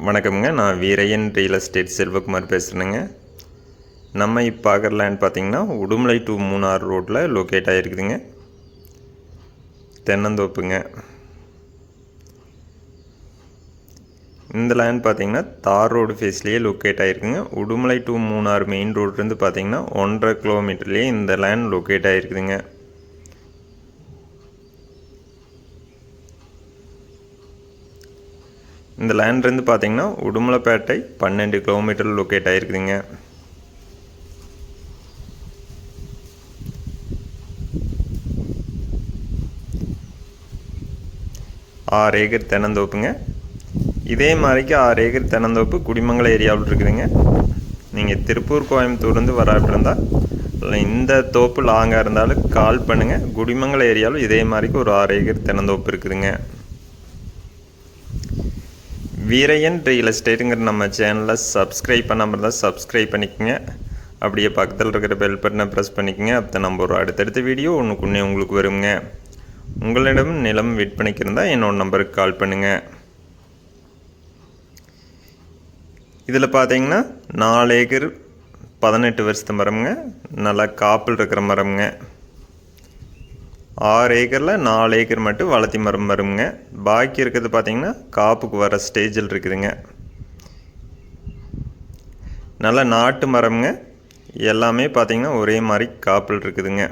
வணக்கம்ங்க. நான் Veeraiyan real estate Selvakumar பேசுகிறேங்க. நம்ம இப்போ பார்க்குற லேண்ட் பார்த்திங்கன்னா உடுமலை டு மூணார் ரோட்டில் லொக்கேட் ஆகிருக்குதுங்க. தென்னந்தோப்புங்க. இந்த லேண்ட் பார்த்திங்கன்னா தார் ரோடு ஃபேஸ்லேயே லொக்கேட் ஆகிருக்குங்க. உடுமலை டு மூணார் மெயின் ரோட்லேருந்து பார்த்திங்கன்னா 1.5 கிலோமீட்டர்லேயே இந்த லேண்ட் லொக்கேட் ஆகிருக்குதுங்க. இந்த லேண்ட்லேருந்து பார்த்திங்கன்னா உடுமலைப்பேட்டை 12 கிலோமீட்டர் லொக்கேட் ஆகிருக்குதுங்க. ஆறு ஏக்கர் தென்னந்தோப்புங்க. இதே மாதிரிக்கு 6 ஏக்கர் தென்னந்தோப்பு குடிமங்கலம் ஏரியாவில் இருக்குதுங்க. நீங்கள் திருப்பூர் கோயம்புத்தூர்லேருந்து வராப்பில் இருந்தால் இந்த தோப்பு லாங்காக இருந்தாலும் கால் பண்ணுங்கள். குடிமங்கலம் ஏரியாவில் இதே மாதிரிக்கு ஒரு 6 ஏக்கர் தென்னந்தோப்பு இருக்குதுங்க. வீரையன் ரியல் எஸ்டேட்டுங்கிற நம்ம சேனலில் சப்ஸ்கிரைப் பண்ணாமல் இருந்தால் சப்ஸ்கிரைப் பண்ணிக்கோங்க. அப்படியே பக்கத்தில் இருக்கிற பெல் பட்டனை ப்ரெஸ் பண்ணிக்கோங்க. அப்போ நம்ம ஒரு அடுத்தடுத்த வீடியோ ஒன்றுக்குன்னே உங்களுக்கு வருங்க. உங்களிடம் நிலம் விற்பனைக்கு இருந்தால் என்னோட நம்பருக்கு கால் பண்ணுங்கள். இதில் பார்த்தீங்கன்னா 4 ஏக்கர் 18 வருஷத்து மரம்ங்க. நல்லா காப்பில் இருக்கிற மரம்ங்க. 6 ஏக்கரில் 4 ஏக்கர் மட்டும் வளர்த்தி மரம் வருங்க. பாக்கி இருக்கிறது பார்த்திங்கன்னா காப்புக்கு வர ஸ்டேஜில் இருக்குதுங்க. நல்ல நாட்டு மரம்ங்க. எல்லாமே பார்த்திங்கன்னா ஒரே மாதிரி காப்பில் இருக்குதுங்க.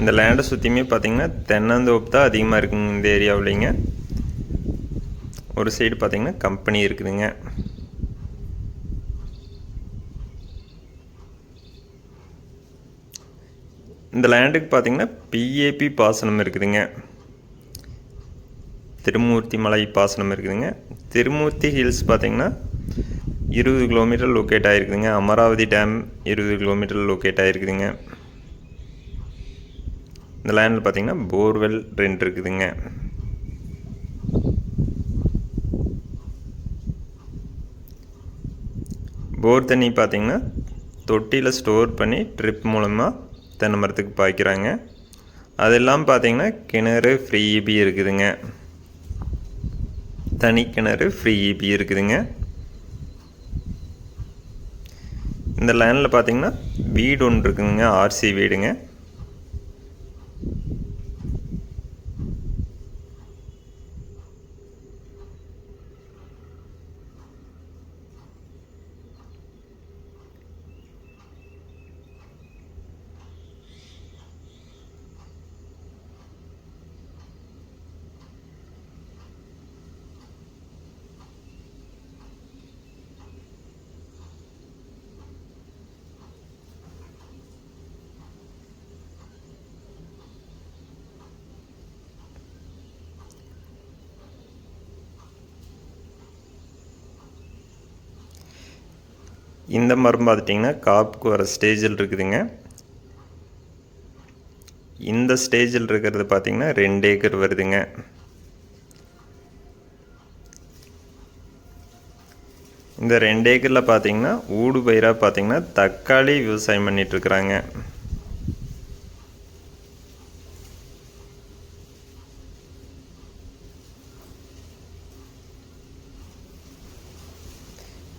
இந்த லேண்டை சுற்றியுமே பார்த்திங்கன்னா தென்னந்தோப்பு தான் அதிகமாக இருக்குங்க இந்த ஏரியாவிலேங்க. ஒரு சைடு பார்த்திங்கன்னா கம்பெனி இருக்குதுங்க. இந்த லேண்டுக்கு பார்த்திங்கன்னா பிஏபி பாசனம் இருக்குதுங்க. திருமூர்த்தி மலை பாசனம் இருக்குதுங்க. திருமூர்த்தி ஹில்ஸ் பார்த்திங்கன்னா 20 கிலோமீட்டர் லொக்கேட் ஆகிருக்குதுங்க. அமராவதி டேம் 20 கிலோமீட்டர் லொக்கேட் ஆகிருக்குதுங்க. இந்த லேண்டில் பார்த்திங்கன்னா போர்வெல் 2 இருக்குதுங்க. போர் தண்ணி பார்த்திங்கன்னா தொட்டியில் ஸ்டோர் பண்ணி ட்ரிப் மூலமாக தென்னை மரத்துக்கு பாய்க்கிறாங்க. அதெல்லாம் பார்த்திங்கன்னா கிணறு ஃப்ரீ இபி இருக்குதுங்க. தனி கிணறு ஃப்ரீ இபி இருக்குதுங்க. இந்த லேண்டில் பார்த்திங்கன்னா வீடு ஒன்று இருக்குதுங்க. ஆர்சி வீடுங்க. இந்த மரம் பார்த்துட்டிங்கன்னா காப்புக்கு வர ஸ்டேஜில் இருக்குதுங்க. இந்த ஸ்டேஜில் இருக்கிறது பார்த்திங்கன்னா 2 ஏக்கர் வருதுங்க. இந்த 2 ஏக்கரில் பார்த்திங்கன்னா ஊடு பயிராக பார்த்திங்கன்னா தக்காளி விவசாயம் பண்ணிகிட்ருக்குறாங்க.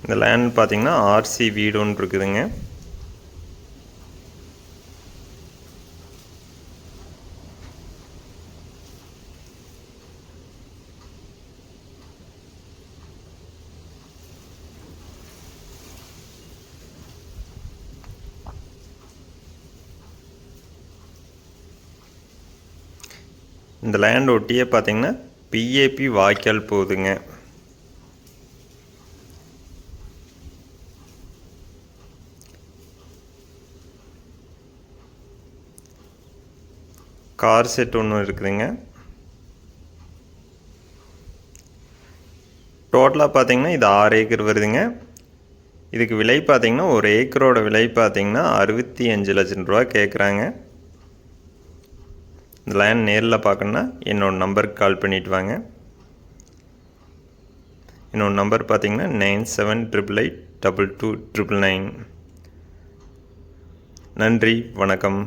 இந்த லேண்ட் பார்த்திங்கன்னா ஆர்சி வீடு ஒன்று இருக்குதுங்க. இந்த லேண்ட் ஒட்டியே பார்த்திங்கன்னா பிஏபி வாய்க்கால் போகுதுங்க. கார் செட் ஒன்று இருக்குதுங்க. டோட்டலாக பார்த்தீங்கன்னா இது 6 ஏக்கர் வருதுங்க. இதுக்கு விலை பார்த்தீங்கன்னா ஒரு ஏக்கரோட விலை பார்த்தீங்கன்னா 65 லட்சம் ரூபா கேட்குறாங்க. இந்த லேண்ட் நேரில் பார்க்கணுன்னா என்னோட நம்பருக்கு கால் பண்ணிவிட்டு வாங்க. என்னோட நம்பர் பார்த்தீங்கன்னா 9788822999. நன்றி, வணக்கம்.